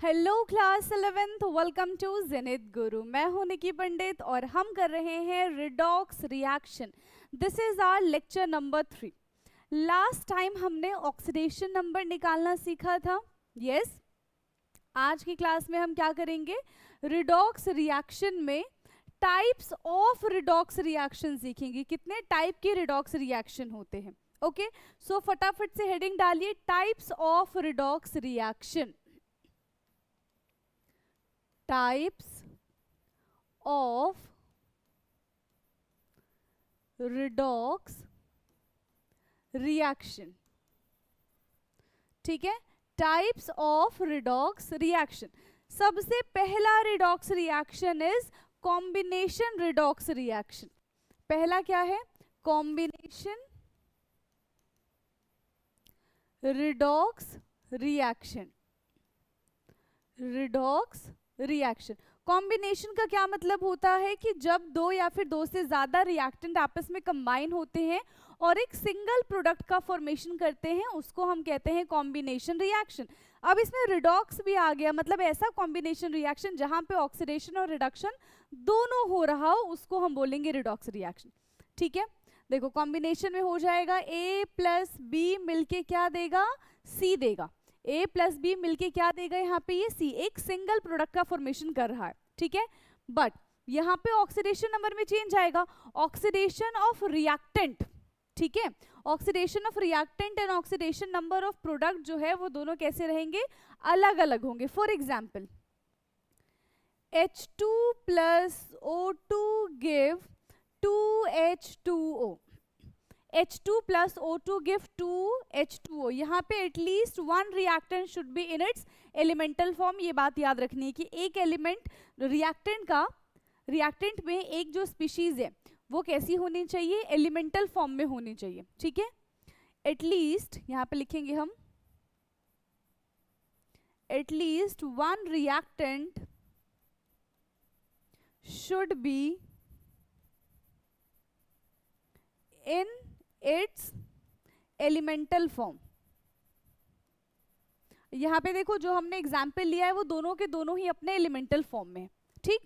Hello class 11th, welcome to Zenith Guru. मैं हूं निकी पंडित और हम कर रहे हैं redox reaction. This is our lecture number 3। Last time हमने ऑक्सीडेशन नंबर निकालना सीखा था। यस, आज की क्लास में हम क्या करेंगे, रिडॉक्स रिएक्शन में टाइप्स ऑफ रिडॉक्स रिएक्शन सीखेंगे। कितने टाइप के रिडॉक्स रिएक्शन होते हैं। ओके, सो फटाफट से हेडिंग डालिए, types of redox reaction. Types of redox reaction. ठीक है, टाइप्स ऑफ रिडॉक्स रिएक्शन। सबसे पहला redox reaction is combination redox reaction. पहला क्या है, combination redox reaction. Redox reaction, combination का क्या मतलब होता है कि जब दो या फिर दो से ज्यादा रिएक्टेंट आपस में कंबाइन होते हैं और एक सिंगल प्रोडक्ट का फॉर्मेशन करते हैं, उसको हम कहते हैं कॉम्बिनेशन रिएक्शन। अब इसमें रिडॉक्स भी आ गया, मतलब ऐसा कॉम्बिनेशन रिएक्शन जहां पे ऑक्सीडेशन और रिडक्शन दोनों हो रहा हो, उसको हम बोलेंगे रिडॉक्स रिएक्शन। ठीक है, देखो कॉम्बिनेशन में हो जाएगा A प्लस बी मिलके क्या देगा, C देगा। A प्लस बी मिलके क्या देगा, यहाँ पे ये C, एक सिंगल प्रोडक्ट का फॉर्मेशन कर रहा है। ठीक है, बट यहाँ पे ऑक्सीडेशन नंबर में चेंज आएगा, ऑक्सीडेशन ऑफ रिएक्टेंट। ठीक है, oxidation of reactant and oxidation number of product जो है वो दोनों कैसे रहेंगे, अलग अलग होंगे। For example H2 plus O2 give 2H2O। H2 plus O2 give 2H2O। यहाँ पे at least one reactant should be in its elemental form. ये बात याद रखनी है कि एक एलिमेंट रिएक्टेंट में एक जो स्पीशीज है वो कैसी होनी चाहिए, एलिमेंटल फॉर्म में होनी चाहिए। ठीक है, एटलीस्ट यहाँ पे लिखेंगे हम, at least one reactant should be in its elemental form. यहां पे देखो जो हमने एग्जाम्पल लिया है वो दोनों के दोनों ही अपने एलिमेंटल फॉर्म में है। ठीक,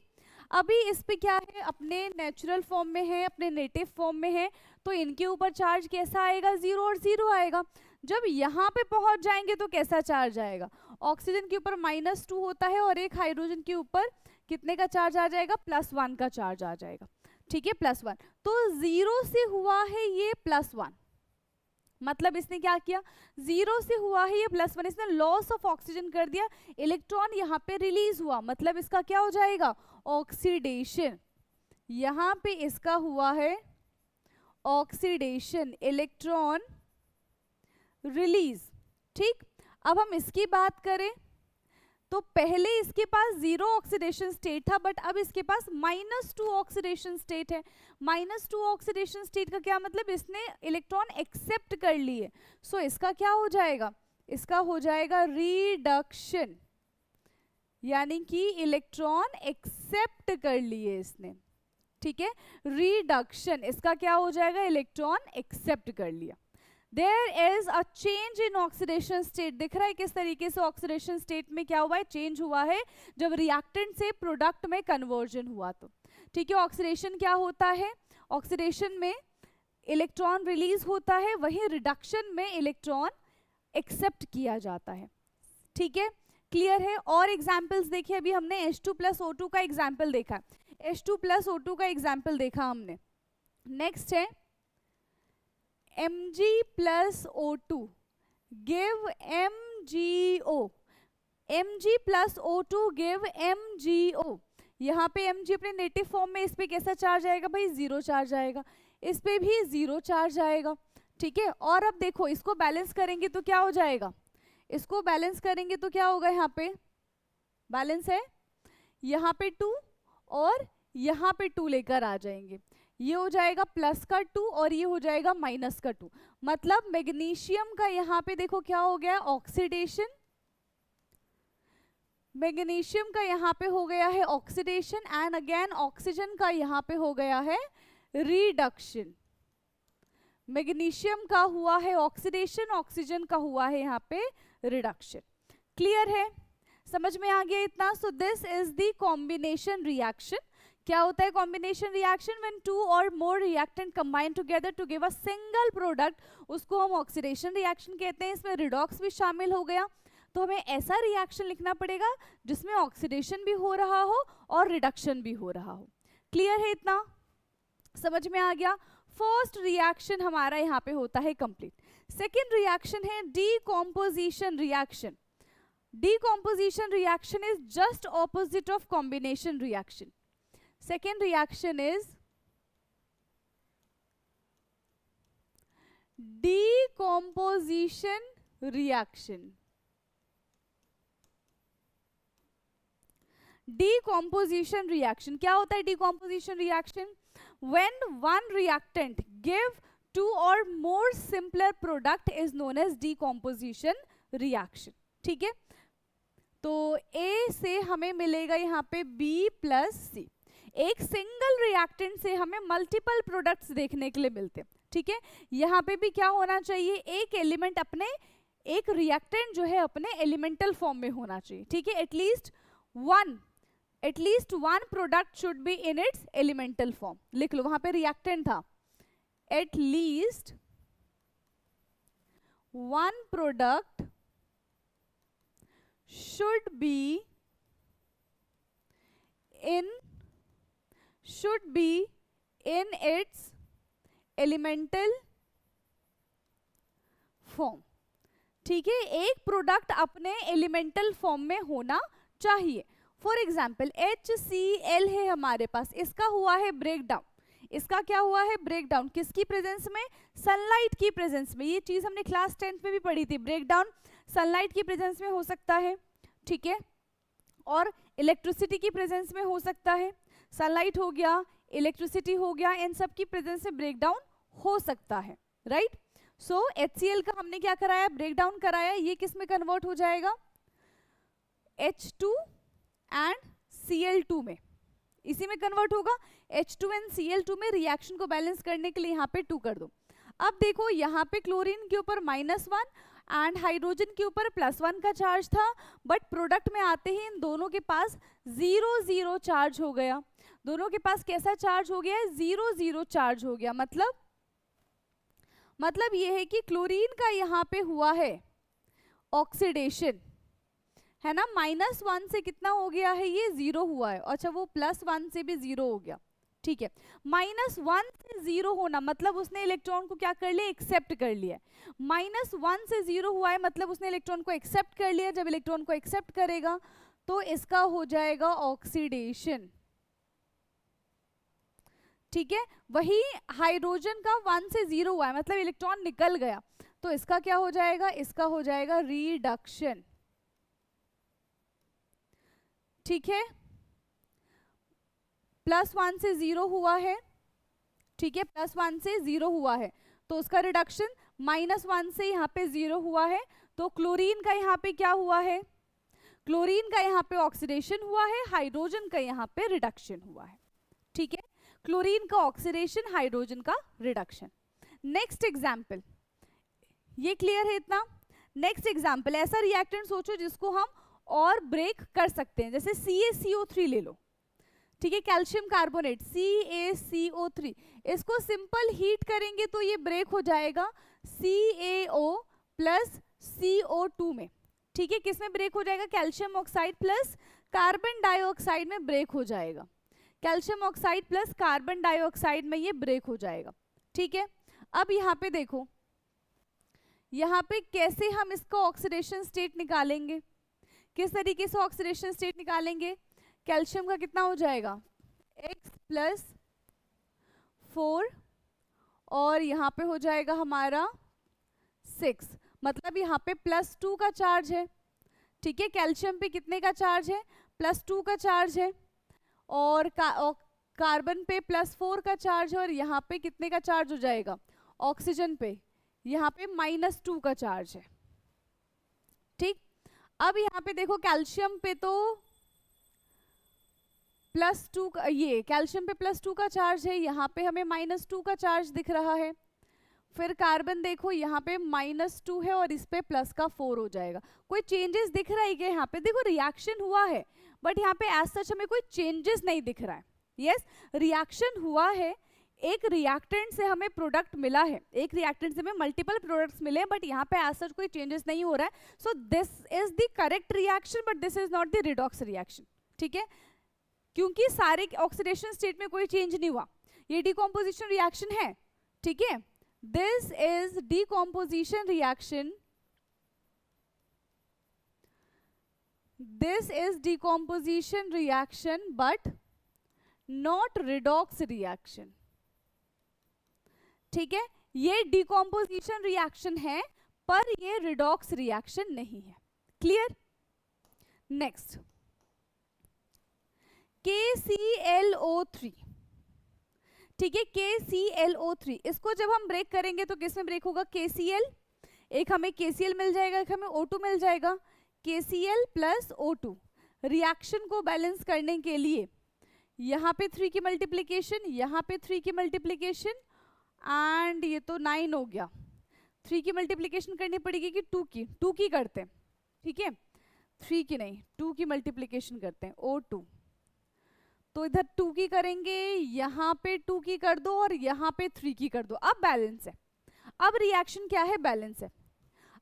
अभी इस पे क्या है, अपने नेचुरल फॉर्म में है, अपने नेटिव फॉर्म में है, तो इनके ऊपर चार्ज कैसा आएगा, 0 और 0 आएगा। जब यहाँ पे पहुंच जाएंगे तो कैसा चार्ज आएगा, ऑक्सीजन के ऊपर -2 होता है और एक हाइड्रोजन के ऊपर कितने का चार्ज आ जाएगा, +1 का चार्ज आ जाएगा। ठीक है, +1, तो 0 से हुआ है ये +1, मतलब इसने क्या किया, 0 से हुआ है ये +1, इसने लॉस ऑफ ऑक्सीजन कर दिया, इलेक्ट्रॉन यहाँ पे रिलीज हुआ, मतलब इसका क्या हो जाएगा, ऑक्सीडेशन। यहाँ पे इसका हुआ है ऑक्सीडेशन, इलेक्ट्रॉन रिलीज। ठीक, अब हम इसकी बात करें तो पहले इसके पास 0 ऑक्सीडेशन स्टेट था, बट अब इसके पास -2 ऑक्सीडेशन स्टेट है। -2 ऑक्सीडेशन स्टेट का क्या मतलब, इसने इलेक्ट्रॉन एक्सेप्ट कर लिए। सो इसका क्या हो जाएगा, इसका हो जाएगा रिडक्शन, यानी कि इलेक्ट्रॉन एक्सेप्ट कर लिए इसने। ठीक है, रिडक्शन, इसका क्या हो जाएगा, इलेक्ट्रॉन एक्सेप्ट कर लिया। There is a change in oxidation state। दिख रहा है किस तरीके से ऑक्सीडेशन स्टेट में क्या हुआ है, चेंज हुआ है, जब रिएक्टेंट से प्रोडक्ट में कन्वर्जन हुआ तो। ठीक है, ऑक्सीडेशन क्या होता है, ऑक्सीडेशन में इलेक्ट्रॉन रिलीज होता है, वहीं रिडक्शन में इलेक्ट्रॉन एक्सेप्ट किया जाता है। ठीक है, क्लियर है। और एग्जाम्पल्स देखिए, अभी हमने H2 प्लस O2 का एग्जाम्पल देखा, H2 प्लस O2 का एग्जाम्पल देखा हमने। नेक्स्ट है Mg plus O2 give MgO। Mg plus O2 give MgO। यहाँ पे Mg अपने नेटिव फॉर्म में, इस पे कैसा चार्ज आएगा भाई, 0 चार्ज आएगा, इस पे भी 0 चार्ज आएगा। ठीक है, और अब देखो इसको बैलेंस करेंगे तो क्या हो जाएगा, इसको बैलेंस करेंगे तो क्या होगा, यहाँ पे बैलेंस है, यहाँ पे 2 और यहाँ पे 2 लेकर आ जाएंगे, ये हो जाएगा प्लस का 2 और ये हो जाएगा माइनस का 2। मतलब मैग्नीशियम का यहाँ पे देखो क्या हो गया, ऑक्सीडेशन, मैग्नीशियम का यहाँ पे हो गया है ऑक्सीडेशन, एंड अगेन ऑक्सीजन का यहाँ पे हो गया है रिडक्शन। मैग्नीशियम का हुआ है ऑक्सीडेशन, ऑक्सीजन का हुआ है यहाँ पे रिडक्शन। क्लियर है। समझ में आ गया इतना? So this is the combination reaction. क्या होता है कॉम्बिनेशन रिएक्शन? व्हेन टू और more reactant combine together to give a single product, उसको हम ऑक्सीडेशन रिएक्शन कहते हैं. इसमें रिडॉक्स भी शामिल हो गया. तो हमें ऐसा रिएक्शन लिखना पड़ेगा जिसमें ऑक्सीडेशन भी हो रहा हो और रिडक्शन भी हो रहा हो. क्लियर है इतना? समझ में आ गया? फर्स्ट रिएक्शन हमारा यहाँ पे होता है कंप्लीट. सेकेंड रिएक्शन है decomposition reaction. Decomposition reaction is just opposite of combination reaction. Second reaction is decomposition reaction. Decomposition reaction क्या होता है? Decomposition reaction when one reactant give two or more simpler product is known as decomposition reaction. ठीक है, तो A से हमें मिलेगा यहाँ पे B प्लस सी. एक सिंगल रिएक्टेंट से हमें मल्टीपल प्रोडक्ट्स देखने के लिए मिलते हैं. ठीक है, यहाँ पे भी क्या होना चाहिए? एक एलिमेंट अपने, एक रिएक्टेंट जो है अपने एलिमेंटल फॉर्म में होना चाहिए. ठीक है, at least one product should be in its elemental form. लिख लो, वहां पे रिएक्टेंट था. At least one product should be in its elemental form. ठीक है, एक प्रोडक्ट अपने एलिमेंटल फॉर्म में होना चाहिए. फॉर एग्जाम्पल HCl है हमारे पास, इसका हुआ है ब्रेकडाउन. इसका क्या हुआ है? ब्रेकडाउन. किसकी प्रेजेंस में? सनलाइट की प्रेजेंस में. ये चीज हमने क्लास 10th में भी पढ़ी थी. ब्रेकडाउन सनलाइट की प्रेजेंस में हो सकता है. ठीक है, और इलेक्ट्रिसिटी की प्रेजेंस में हो सकता है. सनलाइट हो गया, इलेक्ट्रिसिटी हो गया, इन सब की प्रेजेंस में ब्रेकडाउन हो सकता है. राइट? सो HCl का हमने क्या कराया? ब्रेकडाउन कराया. ये किस में कन्वर्ट हो जाएगा? H2 एंड Cl2 में. इसी में कन्वर्ट होगा. H2 एंड Cl2 में रिएक्शन को बैलेंस करने के लिए यहाँ पे 2 कर दो. अब देखो, यहाँ पे क्लोरीन के ऊपर -1 एंड हाइड्रोजन के ऊपर +1 का चार्ज था, बट प्रोडक्ट में आते ही इन दोनों के पास 0 चार्ज हो गया. दोनों के पास कैसा चार्ज हो गया है? 0 चार्ज हो गया. मतलब ये है कि क्लोरीन का यहाँ पे हुआ है ऑक्सीडेशन, है ना. -1 से कितना हो गया है? ये 0 हुआ है. अच्छा, वो +1 से भी 0 हो गया. ठीक है, -1 से 0 होना मतलब उसने इलेक्ट्रॉन को क्या कर लिया? एक्सेप्ट कर लिया. -1 से 0 हुआ है मतलब उसने इलेक्ट्रॉन को एक्सेप्ट कर लिया. जब इलेक्ट्रॉन को एक्सेप्ट करेगा तो इसका हो जाएगा ऑक्सीडेशन. ठीक है, वही हाइड्रोजन का 1 से 0 हुआ है मतलब इलेक्ट्रॉन निकल गया, तो इसका क्या हो जाएगा? इसका हो जाएगा रिडक्शन. ठीक है, +1 से 0 हुआ है. ठीक है, +1 से 0 हुआ है तो उसका रिडक्शन. -1 से यहाँ पे 0 हुआ है तो क्लोरीन का यहाँ पे क्या हुआ है? क्लोरीन का यहाँ पे ऑक्सीडेशन हुआ है, हाइड्रोजन का यहाँ पे रिडक्शन हुआ है. ठीक है, क्लोरीन का ऑक्सीडेशन, हाइड्रोजन का रिडक्शन. नेक्स्ट एग्जाम्पल, ये क्लियर है इतना? नेक्स्ट एग्जाम्पल, ऐसा रिएक्टेंट सोचो जिसको हम और ब्रेक कर सकते हैं. जैसे CaCO3 ले लो. ठीक है, कैल्शियम कार्बोनेट CaCO3, इसको सिंपल हीट करेंगे तो ये ब्रेक हो जाएगा CaO प्लस CO2 में. ठीक है, किस में ब्रेक हो जाएगा? Calcium oxide plus carbon dioxide में ब्रेक हो जाएगा. Calcium oxide plus carbon dioxide में ये ब्रेक हो जाएगा. ठीक है, अब यहाँ पे देखो, यहाँ पे कैसे हम इसका ऑक्सीडेशन स्टेट निकालेंगे? किस तरीके से ऑक्सीडेशन स्टेट निकालेंगे? कैल्शियम का कितना हो जाएगा? X + 4 और यहाँ पे हो जाएगा हमारा 6, मतलब यहाँ पे +2 का चार्ज है. ठीक है, कैल्शियम पे कितने का चार्ज है? +2 का चार्ज है. और कार्बन पे +4 का चार्ज है. और यहाँ पे कितने का चार्ज हो जाएगा? ऑक्सीजन पे यहाँ पे -2 का चार्ज है. ठीक, अब यहाँ पे देखो, कैल्शियम पे तो +2 का, ये कैल्शियम पे +2 का चार्ज है, यहाँ पे हमें -2 का चार्ज दिख रहा है. फिर कार्बन देखो यहाँ पे -2 है और इस पे प्लस का 4 हो जाएगा। कोई चेंजेस दिख रहा है क्या यहाँ पे? देखो रिएक्शन हुआ है बट यहाँ पे एज सच हमें कोई चेंजेस नहीं दिख रहा है। यस, रिएक्शन हुआ है, एक रिएक्टेंट से हमें प्रोडक्ट मिला है, एक रिएक्टेंट से हमें मल्टीपल प्रोडक्ट्स मिले, बट यहाँ पे एज सच कोई चेंजेस नहीं हो रहा है। सो this is the correct reaction but this is not the redox reaction. ठीक है, क्योंकि सारे ऑक्सीडेशन स्टेट में कोई चेंज नहीं हुआ, ये डिकम्पोजिशन रिएक्शन है। ठीक है, this is decomposition reaction, this is decomposition reaction but not redox reaction. ठीक है, ये डिकम्पोजिशन रिएक्शन है पर ये रिडॉक्स रिएक्शन नहीं है। क्लियर? Next, KClO3। ठीक है, KClO3 इसको जब हम ब्रेक करेंगे तो किस में ब्रेक होगा? KCl, एक हमें KCl मिल जाएगा, एक हमें O2 मिल जाएगा। KCl प्लस O2 रिएक्शन को बैलेंस करने के लिए यहाँ पे 3 की मल्टीप्लीकेशन, यहाँ पे 3 की मल्टीप्लीकेशन एंड ये तो 9 हो गया। 3 की मल्टीप्लीकेशन करनी पड़ेगी कि 2 की करते हैं। ठीक है, 3 की नहीं 2 की मल्टीप्लीकेशन करते हैं। O2 तो इधर 2 की करेंगे, यहाँ पे 2 की कर दो और यहाँ पे 3 की कर दो। अब बैलेंस है, अब रिएक्शन क्या है? बैलेंस है।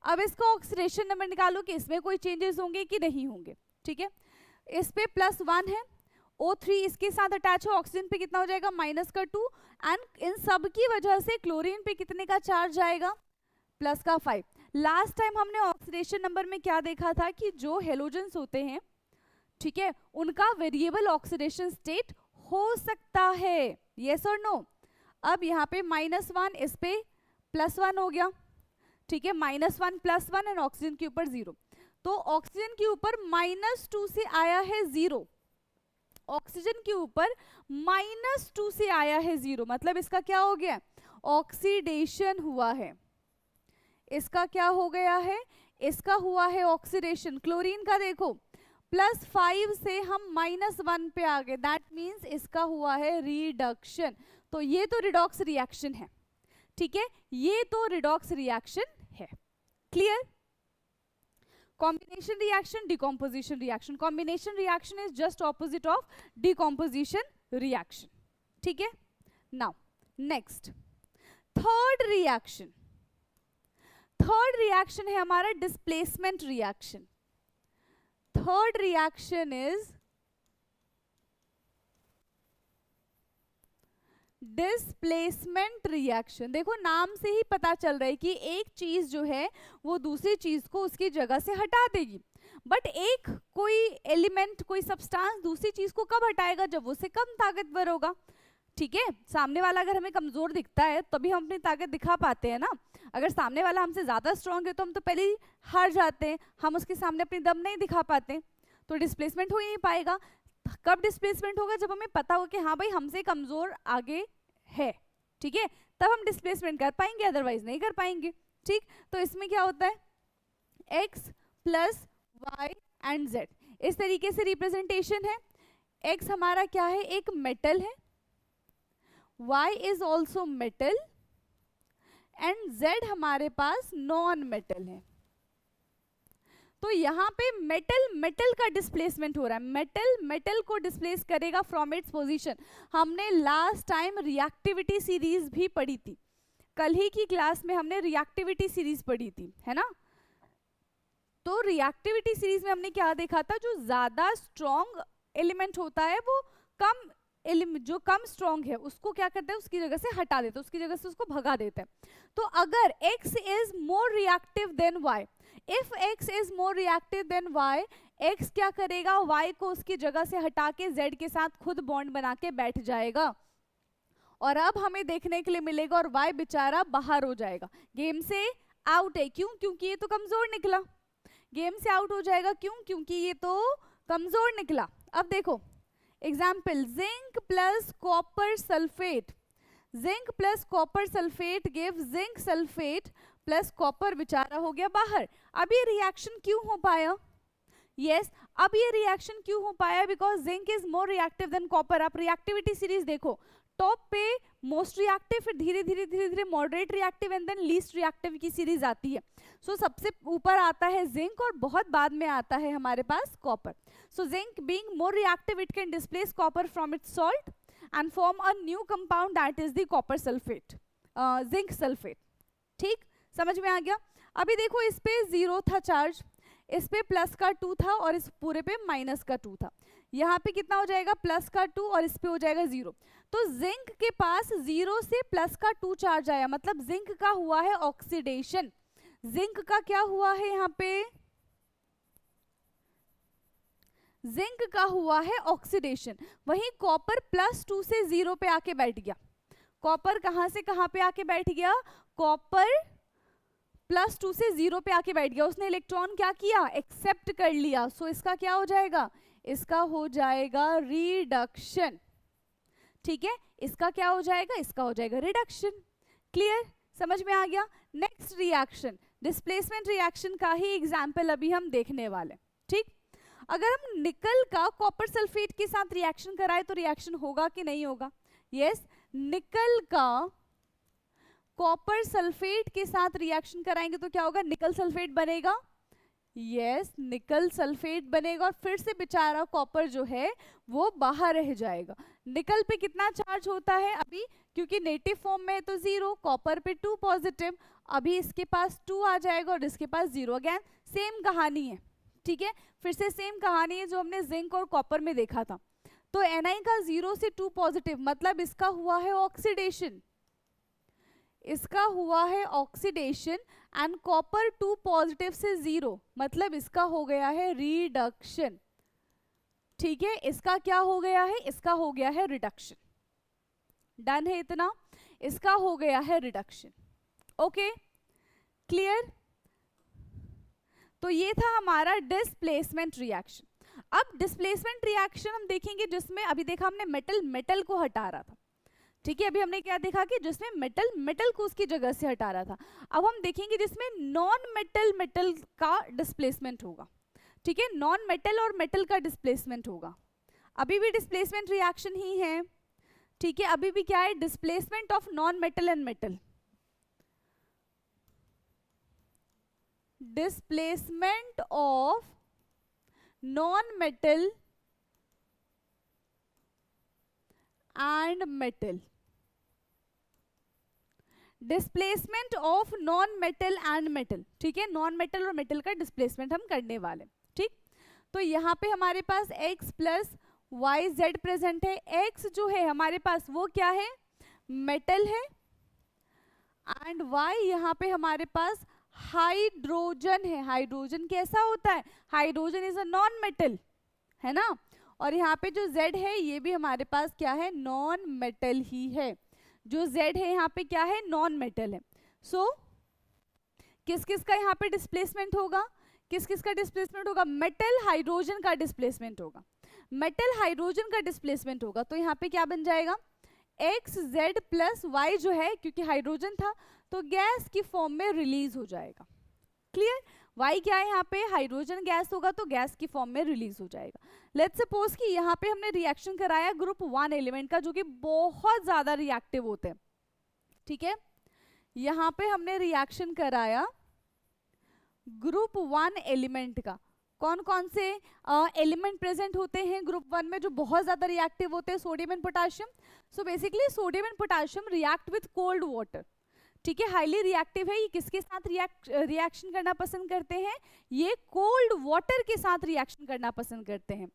अब इसका ऑक्सीडेशन नंबर निकालो कि इसमें कोई चेंजेस होंगे कि नहीं होंगे। ठीक है, इस पे +1 है, O3 इसके साथ अटैच हो, ऑक्सीजन पे कितना हो जाएगा? -2 एंड इन सब की वजह से क्लोरीन पे कितने का चार्ज आएगा? +5। लास्ट टाइम हमने ऑक्सीडेशन नंबर में क्या देखा था कि जो हेलोजेंस होते हैं, ठीक है, उनका वेरिएबल ऑक्सीडेशन स्टेट हो सकता है। यस और नो? अब यहाँ पे -1, इस पे +1 हो गया। ठीक है, -1 +1 एंड ऑक्सीजन के ऊपर 0, तो ऑक्सीजन के ऊपर -2 से आया है 0, ऑक्सीजन के ऊपर -2 से आया है 0, मतलब इसका क्या हो गया? ऑक्सीडेशन हुआ है। इसका क्या हो गया है? इसका हुआ है ऑक्सीडेशन। क्लोरीन का देखो +5 से हम -1 पे आ गए, दैट मीन्स इसका हुआ है रिडक्शन। तो ये तो रिडॉक्स रिएक्शन है। ठीक है, ये तो रिडॉक्स रिएक्शन है। Clear? Combination reaction, decomposition reaction. Combination reaction is just opposite of decomposition reaction. ठीक है? Now, next, third reaction. Third reaction है हमारा displacement reaction. Third reaction is displacement reaction. देखो नाम से ही पता चल रहा है कि एक चीज जो है वो दूसरी चीज को उसकी जगह से हटा देगी, बट एक कोई एलिमेंट, कोई सब्सटेंस दूसरी चीज को कब हटाएगा? जब वो से कम ताकतवर होगा। ठीक है, सामने वाला अगर हमें कमजोर दिखता है तभी हम अपनी ताकत दिखा पाते हैं ना। अगर सामने वाला हमसे ज्यादा स्ट्रांग है तो हम तो पहले ही हार जाते हैं, हम उसके सामने अपनी दम नहीं दिखा पाते, तो डिस्प्लेसमेंट हो ही नहीं पाएगा। कब डिस्प्लेसमेंट होगा? जब हमें पता हो कि हाँ भाई हमसे कमजोर आगे है। ठीक है, तब हम डिस्प्लेसमेंट कर पाएंगे, अदरवाइज नहीं कर पाएंगे। ठीक, तो इसमें क्या होता है? x + y एंड z, इस तरीके से रिप्रेजेंटेशन है। x हमारा क्या है? एक मेटल है, y is also metal and z हमारे पास नॉन मेटल है। तो यहाँ पे मेटल मेटल का डिस्प्लेसमेंट हो रहा है, मेटल मेटल को डिस्प्लेस करेगा फ्रॉम इट्स पोजीशन। हमने लास्ट टाइम रिएक्टिविटी सीरीज भी पढ़ी थी, कल ही की क्लास में हमने रिएक्टिविटी सीरीज पढ़ी थी, है ना। तो रिएक्टिविटी सीरीज में हमने क्या देखा था? जो ज्यादा स्ट्रॉन्ग एलिमेंट होता है वो जो कम स्ट्रॉन्ग है उसको क्या करते हैं? उसकी जगह से हटा देते हैं, उसकी जगह से उसको भगा देते हैं। तो अगर x is more reactive then y, if x is more reactive then y, x क्या करेगा? y को उसकी जगह से हटा के z के साथ खुद बॉन्ड बना के बैठ जाएगा, और अब हमें देखने के लिए मिलेगा और y बेचारा बाहर हो जाएगा, गेम से आउट है। क्यों? क्योंकि ये तो कमजोर निकला। गेम से आउट हो जाएगा क्यों? क्योंकि ये तो कमजोर निकला। अब देखो example, zinc plus copper sulphate, zinc plus copper sulphate give zinc sulphate plus copper बेचारा हो गया बाहर। अब ये रिएक्शन क्यों हो पाया? यस, अब ये रिएक्शन क्यों हो पाया? Because zinc is more reactive than copper. आप रिएक्टिविटी सीरीज देखो, टॉप पे मोस्ट रिएक्टिव, फिर धीरे धीरे moderate reactive and then least reactive की सीरीज आती है. सो सबसे ऊपर आता है जिंक और बहुत बाद में आता है हमारे पास copper. So zinc being more reactive it can displace copper from its salt and form a new compound that is the copper sulphate, zinc sulphate. ठीक, समझ में आ गया. अभी देखो इस पे 0 था चार्ज, इस पे प्लस का 2 था और इस पूरे पे माइनस का 2 था. यहाँ पे कितना हो जाएगा, प्लस का 2 और इस पे हो जाएगा 0. तो जिंक के पास 0 से प्लस का 2 चार्ज आया, मतलब जिंक का हुआ है ऑक्सीडेशन. जिंक का क्या हुआ है यहाँ पे, जिंक का हुआ है ऑक्सीडेशन. वहीं कॉपर प्लस 2 से 0 पे आके बैठ गया. कॉपर कहां से कहां पे आके बैठ गया, कॉपर प्लस 2 से 0 पे आके बैठ गया. उसने इलेक्ट्रॉन क्या किया, एक्सेप्ट कर लिया. सो इसका क्या हो जाएगा, इसका हो जाएगा रिडक्शन. ठीक है, इसका क्या हो जाएगा, इसका हो जाएगा रिडक्शन. क्लियर, समझ में आ गया. नेक्स्ट रिएक्शन, डिस्प्लेसमेंट रिएक्शन का ही एग्जाम्पल अभी हम देखने वाले. ठीक, अगर हम निकल का कॉपर सल्फेट के साथ रिएक्शन कराए तो रिएक्शन होगा कि नहीं होगा. यस, निकल का कॉपर सल्फेट के साथ रिएक्शन कराएंगे तो क्या होगा, निकल सल्फेट बनेगा. यस, निकल सल्फेट बनेगा और फिर से बेचारा कॉपर जो है वो बाहर रह जाएगा. निकल पे कितना चार्ज होता है अभी, क्योंकि नेटिव फॉर्म में है तो 0, कॉपर पे 2 पॉजिटिव. अभी इसके पास 2 आ जाएगा और इसके पास 0. अगेन सेम कहानी है. ठीक है, फिर से सेम कहानी है जो हमने जिंक और कॉपर में देखा था. तो Na का 0 से 2 पॉजिटिव, मतलब इसका हुआ है ऑक्सीडेशन, इसका हुआ है ऑक्सीडेशन. एंड कॉपर 2 पॉजिटिव से 0, मतलब इसका हो गया है रिडक्शन. ठीक है, इसका क्या हो गया है, इसका हो गया है रिडक्शन. डन है इतना, इसका हो गया है रिडक्शन. Okay, clear. तो ये था हमारा डिस्प्लेसमेंट रिएक्शन. अब डिस्प्लेसमेंट रिएक्शन हम देखेंगे जिसमें अभी देखा हमने मेटल मेटल को हटा रहा था. ठीक है, अभी हमने क्या देखा कि जिसमें मेटल मेटल को उसकी जगह से हटा रहा था. अब हम देखेंगे जिसमें नॉन मेटल मेटल का डिस्प्लेसमेंट होगा. ठीक है, नॉन मेटल और मेटल का डिस्प्लेसमेंट होगा. अभी भी डिस्प्लेसमेंट रिएक्शन ही है. ठीक है, अभी भी क्या है, displacement of non metal and metal. Displacement of non metal and metal. Displacement of non metal and metal. ठीक है, नॉन मेटल और मेटल का डिस्प्लेसमेंट हम करने वाले. ठीक, तो यहाँ पे हमारे पास x plus Y Z present है. x जो है हमारे पास वो क्या है, मेटल है. एंड y यहाँ पे हमारे पास हाइड्रोजन है. हाइड्रोजन कैसा होता है, hydrogen is a non metal, है ना. और यहाँ पे जो Z है ये भी हमारे पास क्या है, नॉन मेटल ही है. जो Z है यहाँ पे क्या है, नॉन मेटल है. सो किस किस का यहाँ पे डिस्प्लेसमेंट होगा, किस किस का डिस्प्लेसमेंट होगा, मेटल हाइड्रोजन का डिस्प्लेसमेंट होगा. मेटल हाइड्रोजन का डिस्प्लेसमेंट होगा तो यहाँ पे क्या बन जाएगा, एक्स जेड प्लस वाई जो है, क्योंकि हाइड्रोजन था तो गैस की फॉर्म में रिलीज हो जाएगा. क्लियर, वाई क्या है यहाँ पे, हाइड्रोजन गैस होगा तो गैस की फॉर्म में रिलीज हो जाएगा. लेट्स सपोज कि यहाँ पे हमने रिएक्शन कराया ग्रुप 1 एलिमेंट का जो कि बहुत ज्यादा रिएक्टिव होते हैं. ठीक है, यहाँ पे हमने रिएक्शन कराया ग्रुप 1 एलिमेंट का. कौन कौन से एलिमेंट प्रेजेंट होते हैं ग्रुप 1 में जो बहुत ज्यादा रिएक्टिव होते हैं, sodium and potassium. So basically sodium and potassium react with cold water. ठीक है, हाईली रिएक्टिव है. ये किसके साथ रिएक्शन करना पसंद करते हैं, ये कोल्ड वाटर के साथ रिएक्शन करना पसंद करते हैं.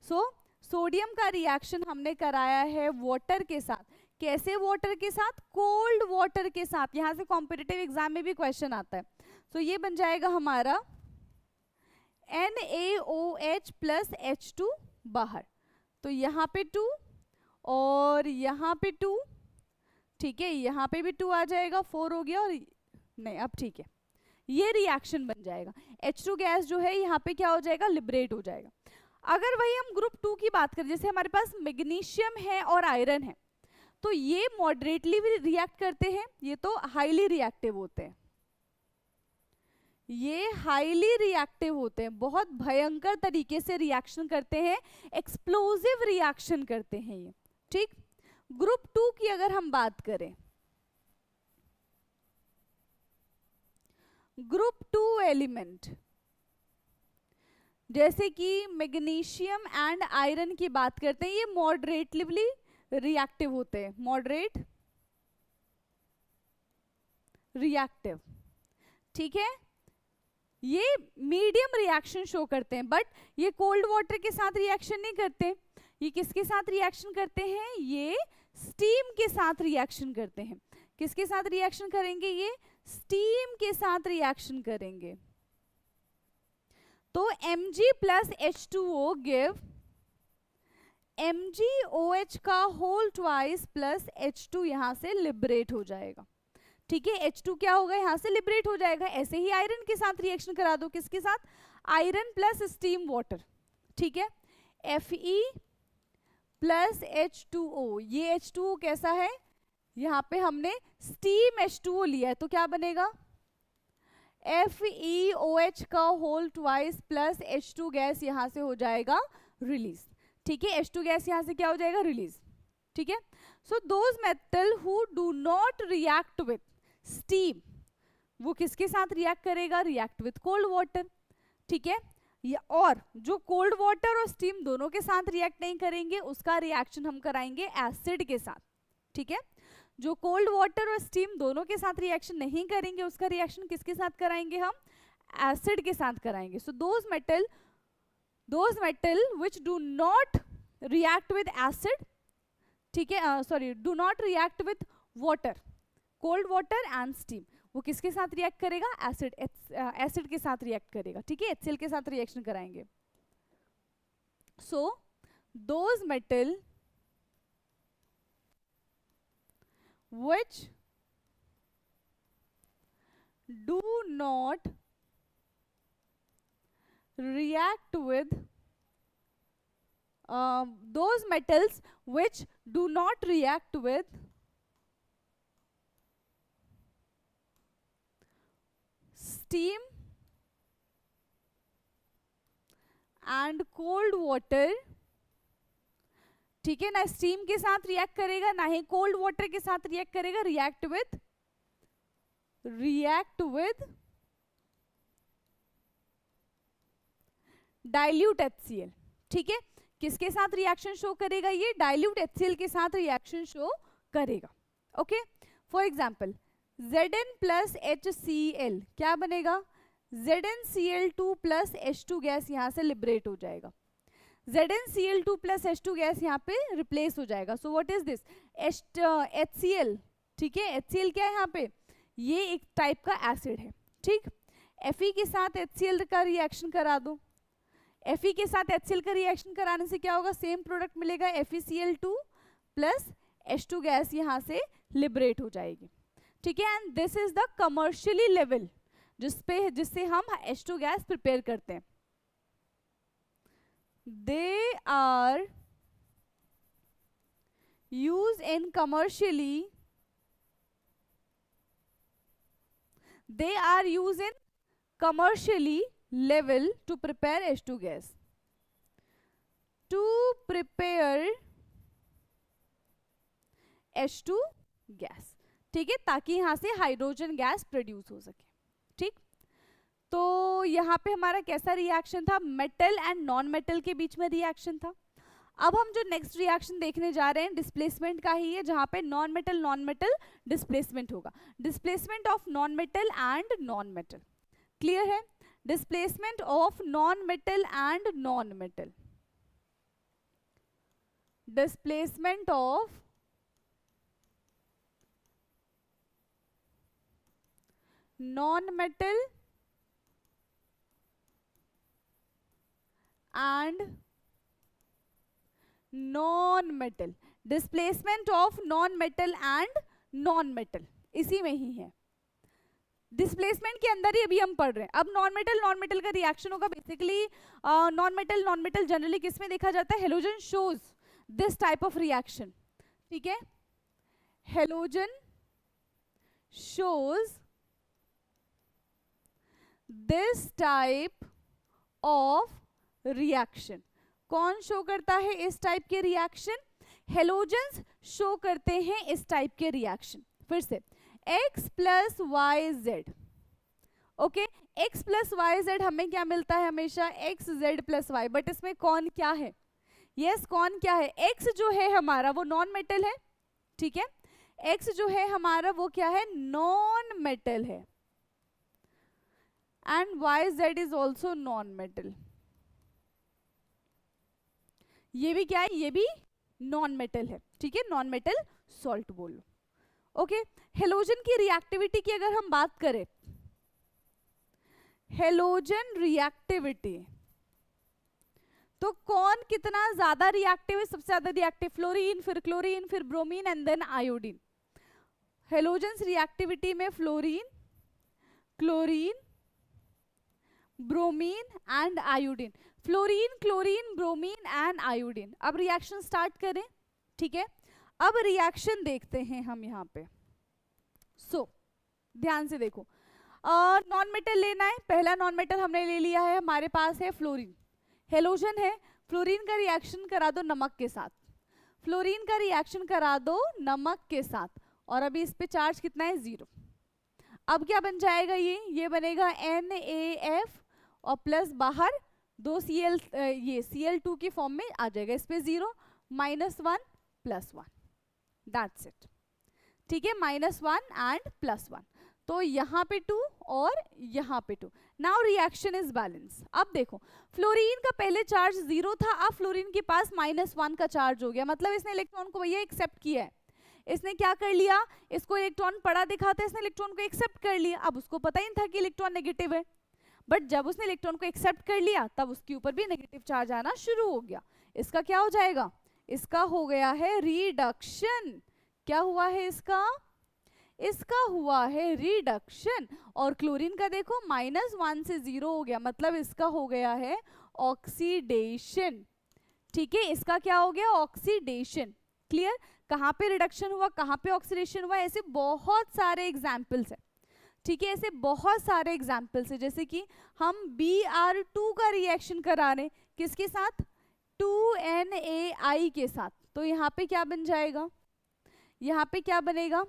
सो सोडियम का रिएक्शन हमने कराया है वाटर के साथ. कैसे वाटर के साथ, कोल्ड वाटर के साथ. यहाँ से कॉम्पिटिटिव एग्जाम में भी क्वेश्चन आता है. सो ये बन जाएगा हमारा NaOH प्लस H2 बाहर. तो यहाँ पे 2 और यहाँ पे 2. ठीक है, यहाँ पे भी 2 आ जाएगा, 4 हो गया. और नहीं, अब ठीक है, ये रिएक्शन बन जाएगा. H2 गैस जो है यहाँ पे क्या हो जाएगा, लिबरेट हो जाएगा. अगर वही हम ग्रुप 2 की बात करें, जैसे हमारे पास मैग्नीशियम है और आयरन है, तो ये मॉडरेटली भी रिएक्ट करते हैं, ये तो हाईली रिएक्टिव होते हैं. ये हाईली रिएक्टिव होते हैं, बहुत भयंकर तरीके से रिएक्शन करते हैं, एक्सप्लोजिव रिएक्शन करते हैं ये. ठीक, ग्रुप 2 की अगर हम बात करें, ग्रुप 2 एलिमेंट जैसे कि मैग्नीशियम एंड आयरन की बात करते हैं, ये मॉडरेटली रिएक्टिव होते हैं, मॉडरेट रिएक्टिव, ठीक है। ये मीडियम रिएक्शन शो करते हैं, बट ये कोल्ड वाटर के साथ रिएक्शन नहीं करते। ये किसके साथ रिएक्शन करते हैं? ये स्टीम के साथ रिएक्शन करते हैं। किसके साथ रिएक्शन करेंगे? ये स्टीम के साथ रिएक्शन करेंगे। तो Mg plus H2O give MgOH का होल ट्वाइस प्लस H2 यहां से लिबरेट हो जाएगा, ठीक है। H2 क्या होगा? यहां से लिबरेट हो जाएगा। ऐसे ही आयरन के साथ रिएक्शन करा दो, किसके साथ? आयरन प्लस स्टीम वाटर, ठीक है। Fe प्लस H2O, ये H2O कैसा है? यहाँ पे हमने स्टीम H2O लिया है, तो क्या बनेगा? FeOH का whole twice plus H2 gas यहाँ से हो जाएगा रिलीज, ठीक है। H2 गैस यहाँ से क्या हो जाएगा? रिलीज, ठीक है। So those metal who do not react with steam, वो किसके साथ रिएक्ट करेगा? रिएक्ट विथ कोल्ड वाटर, ठीक है। और जो कोल्ड वाटर और स्टीम दोनों के साथ रिएक्ट नहीं करेंगे, उसका रिएक्शन हम कराएंगे एसिड के साथ, ठीक है। जो कोल्ड वाटर और स्टीम दोनों के साथ रिएक्शन नहीं करेंगे, उसका रिएक्शन किसके साथ कराएंगे? हम एसिड के साथ कराएंगे। So those metal which do not react with acid, ठीक है, sorry, do not react with water, cold water and steam, वो किसके साथ रिएक्ट करेगा? एसिड के साथ रिएक्ट करेगा, ठीक है। HCl के साथ रिएक्शन कराएंगे। So those metal which do not react with those metals which do not react with steam and cold water, ठीक है ना, स्टीम के साथ रिएक्ट करेगा, ना ही कोल्ड वाटर के साथ रिएक्ट करेगा, रिएक्ट विद डाइल्यूट HCl, ठीक है। किसके साथ रिएक्शन शो करेगा? ये डाइल्यूट HCl के साथ रिएक्शन शो करेगा, okay. For example Zn plus HCl क्या बनेगा? ZnCl2 प्लस H2 गैस यहां से लिबरेट हो जाएगा। ZnCl2 प्लस H2 गैस यहाँ पे रिप्लेस हो जाएगा। So what is this? HCl, ठीक है। HCl क्या है यहाँ पे? ये एक टाइप का एसिड है, ठीक। Fe के साथ HCl का रिएक्शन करा दो। Fe के साथ HCl का रिएक्शन कराने से क्या होगा? सेम प्रोडक्ट मिलेगा, FeCl2 प्लस H2 गैस यहाँ से लिबरेट हो जाएगी, ठीक है। And this is the commercially level जिससे हम H2 गैस प्रिपेयर करते हैं। They are used in commercially level to prepare H2 gas. To prepare H2 gas, ठीक है, ताकि यहां से हाइड्रोजन गैस प्रोड्यूस हो सके, ठीक। तो यहाँ पे हमारा कैसा रिएक्शन था? मेटल एंड नॉन मेटल के बीच में रिएक्शन था। अब हम जो नेक्स्ट रिएक्शन देखने जा रहे हैं डिस्प्लेसमेंट का ही है, जहाँ पे नॉन मेटल डिस्प्लेसमेंट होगा। Displacement of non metal and non metal, clear है? Displacement of non metal and non metal, displacement of non metal and non-metal, displacement of non-metal and non-metal इसी में ही है। डिस्प्लेसमेंट के अंदर ही अभी हम पढ़ रहे हैं। अब नॉन मेटल का रिएक्शन होगा। बेसिकली नॉन मेटल जनरली किस में देखा जाता है? Halogen shows this type of reaction, ठीक है। Halogen shows this type of reaction. कौन शो करता है इस टाइप के रिएक्शन? हेलोजेंस शो करते हैं इस टाइप के रिएक्शन। फिर से x plus Y Z, okay, x plus Y Z हमें क्या मिलता है हमेशा, x Z plus Y, but इसमें कौन क्या है, यस कौन क्या है, x जो है हमारा वो नॉन मेटल है, ठीक है, x जो है हमारा वो क्या है, नॉन मेटल है, and Y Z is also non metal, ये भी क्या है, ये भी नॉन मेटल है, ठीक है, नॉन मेटल सॉल्ट बोलो, ओके। हेलोजन की रिएक्टिविटी की अगर हम बात करें, हेलोजन रिएक्टिविटी, तो कौन कितना ज्यादा रिएक्टिव है, सबसे ज्यादा रिएक्टिव फ्लोरीन, फिर क्लोरीन, फिर bromine and then iodine. Halogens reactivity में fluorine, chlorine, bromine and iodine, fluorine, chlorine, bromine and iodine. अब रिएक्शन स्टार्ट करें, ठीक है, अब रिएक्शन देखते हैं हम यहाँ पे। ध्यान से देखो, नॉन मेटल लेना है, पहला नॉन मेटल हमने ले लिया है, हमारे पास है फ्लोरीन, हेलोजन है, फ्लोरीन का रिएक्शन करा दो नमक के साथ, फ्लोरीन का रिएक्शन करा दो नमक के साथ, और अभी इस पे चार्ज कितना है, 0। अब क्या बन जाएगा, ये बनेगा NaF और प्लस बाहर 2 Cl, ये Cl2 की फॉर्म में आ जाएगा, इस पे 0, -1 +1, दैट्स इट, ठीक है, -1 एंड +1, तो यहाँ पे 2 और यहाँ पे 2। Now reaction is balance. अब देखो फ्लोरीन का पहले चार्ज 0 था, अब फ्लोरीन के पास -1 का चार्ज हो गया, मतलब इसने इलेक्ट्रॉन को भैया एक्सेप्ट किया है, इसने क्या कर लिया, इसको इलेक्ट्रॉन पड़ा दिखाता है, इसने इलेक्ट्रॉन को एक्सेप्ट कर लिया। अब उसको पता ही नहीं था कि इलेक्ट्रॉन नेगेटिव है, बट जब उसने इलेक्ट्रॉन को एक्सेप्ट कर लिया तब उसके ऊपर भी नेगेटिव चार्ज आना शुरू हो गया। इसका क्या हो जाएगा, इसका हो गया है रिडक्शन। क्या हुआ है इसका हुआ है रिडक्शन। और क्लोरीन का देखो -1 से 0 हो गया, मतलब इसका हो गया है ऑक्सीडेशन, ठीक है, इसका क्या हो गया, ऑक्सीडेशन। क्लियर, कहाँ पे रिडक्शन हुआ, कहाँ पे ऑक्सीडेशन हुआ, ऐसे बहुत सारे एग्जाम्पल्स है, ठीक है, ऐसे बहुत सारे एग्जाम्पल्स है। जैसे कि हम Br2 का रिएक्शन करा रहे, किसके साथ, 2NaI के साथ, तो यहाँ पे क्या बन जाएगा, यहाँ पे क्या बनेगा,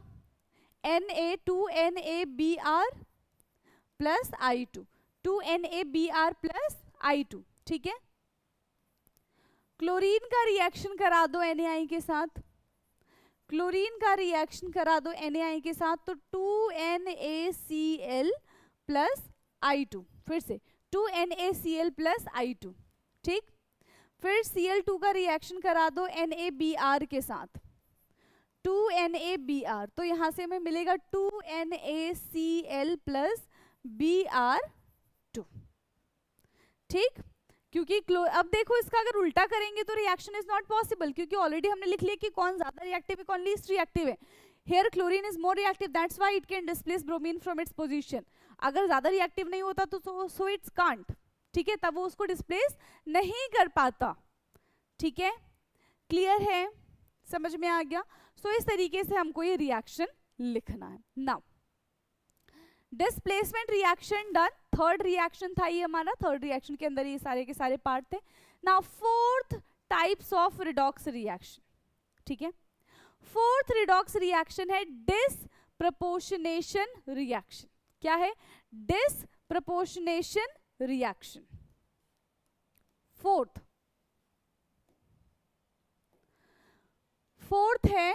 Na2NaBr plus I2, 2NaBr plus I2, ठीक है। क्लोरीन का रिएक्शन करा दो NaI के साथ, क्लोरीन का रिएक्शन करा दो NaI के साथ, तो 2NaCl प्लस I2, फिर से 2NaCl प्लस I2, ठीक। फिर Cl2 का रिएक्शन करा दो NaBr के साथ, 2NaBr, तो यहां से हमें मिलेगा 2NaCl प्लस Br2, ठीक। क्योंकि अब देखो इसका अगर उल्टा करेंगे तो रिएक्शन इज नॉट पॉसिबल, क्योंकि ऑलरेडी हमने लिख लिया कि कौन ज्यादा रिएक्टिव है कौन लीस्ट रिएक्टिव है। Here chlorine is more reactive, that's why it can displace bromine from its position. अगर ज्यादा रिएक्टिव नहीं होता तो सो इट्स कांट, ठीक है, तब वो उसको डिस्प्लेस नहीं कर पाता, ठीक है, क्लियर है, समझ में आ गया। सो इस तरीके से हमको ये रिएक्शन लिखना है। Now displacement reaction done, third reaction था ये हमारा, थर्ड रिएक्शन के अंदर ये सारे के सारे पार्ट थे। Now fourth types of redox reaction, ठीक है, फोर्थ रिडॉक्स रिएक्शन है डिसप्रपोर्शनेशन रिएक्शन। क्या है, डिसप्रपोर्शनेशन रिएक्शन। फोर्थ है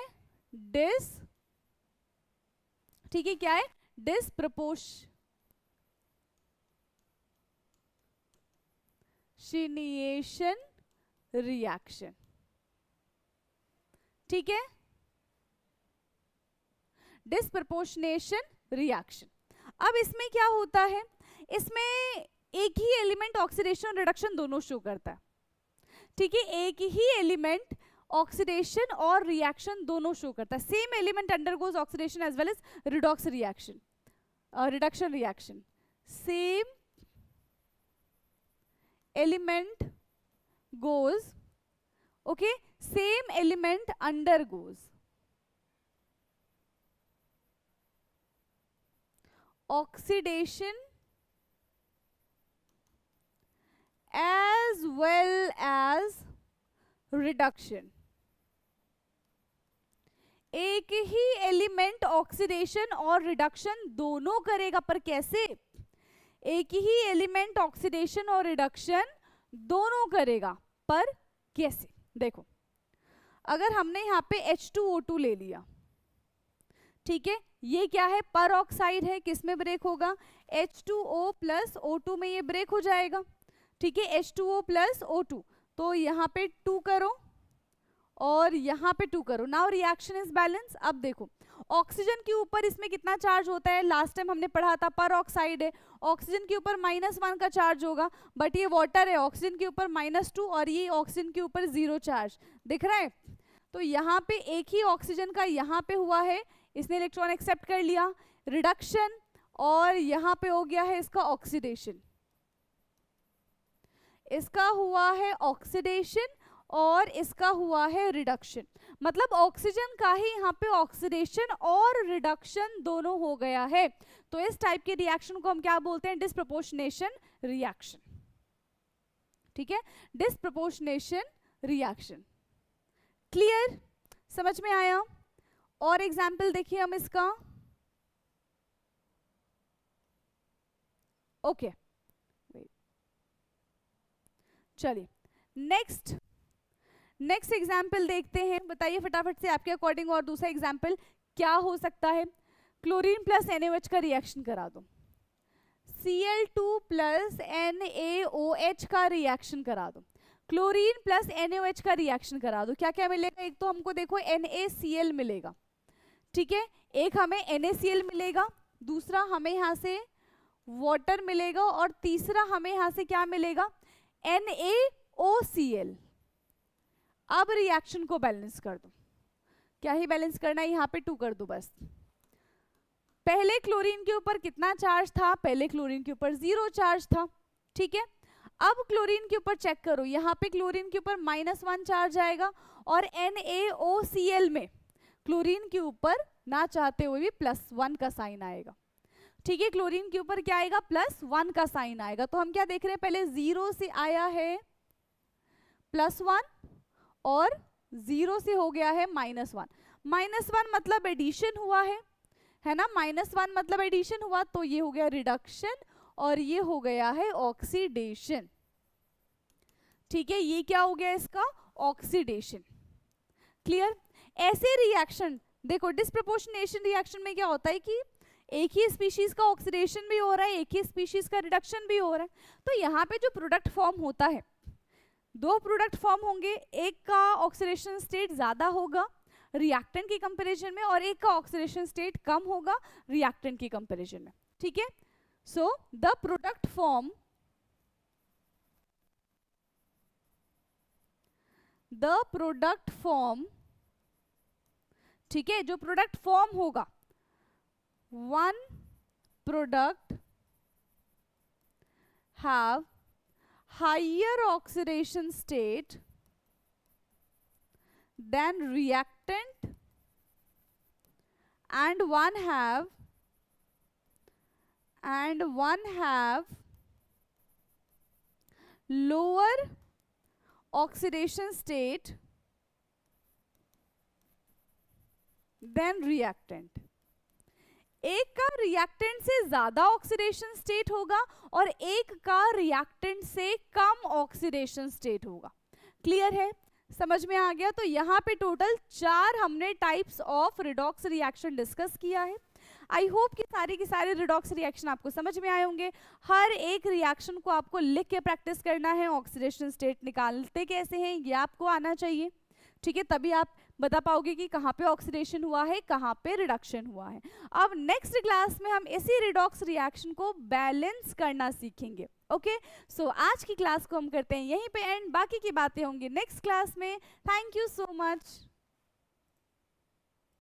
ठीक है, क्या है, डिसप्रपोर्शनेशन रिएक्शन, ठीक है, डिसप्रपोर्शनेशन रिएक्शन। अब इसमें क्या होता है, इसमें एक ही एलिमेंट ऑक्सीडेशन रिडक्शन दोनों शो करता है, ठीक है, एक ही एलिमेंट ऑक्सीडेशन और रिएक्शन दोनों शो करता है। Same element undergoes oxidation as well as redox reaction, reduction reaction. Same element goes, okay, same element undergoes oxidation as well as reduction, एक ही एलिमेंट ऑक्सीडेशन और रिडक्शन दोनों करेगा, पर कैसे? एक ही एलिमेंट ऑक्सीडेशन और रिडक्शन दोनों करेगा, पर कैसे? देखो, अगर हमने यहाँ पे H2O2 ले लिया, ठीक है, ये क्या है? पर ऑक्साइड है, किस में ब्रेक होगा? H2O प्लस O2 में ये ब्रेक हो जाएगा, ठीक है, H2O प्लस O2। तो यहाँ पे 2 करो और यहाँ पे 2 करो, नाउ रिएक्शन इज बैलेंस। अब देखो, ऑक्सीजन के ऊपर इसमें कितना चार्ज होता है? लास्ट टाइम हमने पढ़ा था, पर ऑक्साइड है, ऑक्सीजन के ऊपर -1 का चार्ज होगा, बट ये वाटर है, ऑक्सीजन के ऊपर -2 और ये ऑक्सीजन के ऊपर 0 चार्ज, दिख रहा है? तो यहाँ पे एक ही ऑक्सीजन का यहाँ पे हुआ है, इसने इलेक्ट्रॉन एक्सेप्ट कर लिया, रिडक्शन, और यहाँ पे हो गया है इसका ऑक्सीडेशन, इसका हुआ है ऑक्सीडेशन और इसका हुआ है रिडक्शन। मतलब ऑक्सीजन का ही यहाँ पे ऑक्सीडेशन और रिडक्शन दोनों हो गया है। तो इस टाइप के रिएक्शन को हम क्या बोलते हैं? डिस्प्रपोर्शनेशन रिएक्शन, ठीक है, डिस्प्रपोर्शनेशन रिएक्शन। क्लियर? समझ में आया? और एग्जाम्पल देखिए हम इसका। ओके, चलिए नेक्स्ट एग्जाम्पल देखते हैं। बताइए फटाफट से आपके अकॉर्डिंग और दूसरा एग्जाम्पल क्या हो सकता है? क्लोरीन प्लस NaOH का रिएक्शन करा दो, Cl2 प्लस NaOH का रिएक्शन करा दो, क्लोरीन प्लस NaOH का रिएक्शन करा दो। क्या क्या मिलेगा? एक तो हमको देखो NaCl मिलेगा, ठीक है, एक हमें NaCl मिलेगा, दूसरा हमें यहाँ से वाटर मिलेगा, और तीसरा हमें यहाँ से क्या मिलेगा? NaOCl। अब रिएक्शन को बैलेंस कर दो। क्या ही बैलेंस करना है? यहाँ पे 2 कर दो बस। पहले क्लोरीन के ऊपर कितना चार्ज था? पहले क्लोरीन के ऊपर 0 चार्ज था, ठीक है। अब क्लोरीन के ऊपर चेक करो, यहाँ पे क्लोरीन के ऊपर -1 चार्ज आएगा, और NaOCl में क्लोरीन के ऊपर ना चाहते हुए भी +1 का साइन आएगा, ठीक है। क्लोरीन के ऊपर क्या आएगा? +1 का साइन आएगा। तो हम क्या देख रहे हैं? पहले 0 से आया है +1 और 0 से हो गया है -1। -1 मतलब एडिशन हुआ है ना, -1 मतलब एडिशन हुआ, तो ये हो गया रिडक्शन और ये हो गया है ऑक्सीडेशन, ठीक है। ये क्या हो गया इसका? ऑक्सीडेशन। क्लियर? ऐसे रिएक्शन देखो, डिस्प्रपोर्शनेशन रिएक्शन में क्या होता है कि एक ही स्पीशीज का ऑक्सीडेशन भी हो रहा है, एक ही स्पीशीज का रिडक्शन भी हो रहा है। तो यहाँ पे जो प्रोडक्ट फॉर्म होता है, 2 प्रोडक्ट फॉर्म होंगे, एक का ऑक्सीडेशन स्टेट ज्यादा होगा रिएक्टेंट के कंपैरिजन में, और एक का ऑक्सीडेशन स्टेट कम होगा रिएक्टेंट के कंपैरिजन में, ठीक है। सो द प्रोडक्ट फॉर्म, ठीक है, जो प्रोडक्ट फॉर्म होगा, one product have higher oxidation state than reactant, and one have lower oxidation state than reactant। एक का रिएक्टेंट से ज्यादा ऑक्सीडेशन स्टेट होगा और एक का रिएक्टेंट से कम ऑक्सीडेशन स्टेट होगा। क्लियर है? समझ में आ गया? तो यहाँ पे टोटल 4 हमने types of redox reaction discuss किया है। आई होप कि सारे के सारे रिडॉक्स रिएक्शन आपको समझ में आए होंगे। हर एक रिएक्शन को आपको लिख के प्रैक्टिस करना है, ऑक्सीडेशन स्टेट निकालते कैसे हैं ये आपको आना चाहिए, ठीक है, तभी आप बता पाओगे कि कहाँ पे ऑक्सीडेशन हुआ है, कहाँ पे रिडक्शन हुआ है। अब नेक्स्ट क्लास में हम इसी रिडॉक्स रिएक्शन को बैलेंस करना सीखेंगे। ओके, सो आज की क्लास को हम करते हैं यहीं पे एंड, बाकी की बातें होंगी नेक्स्ट क्लास में। Thank you so much.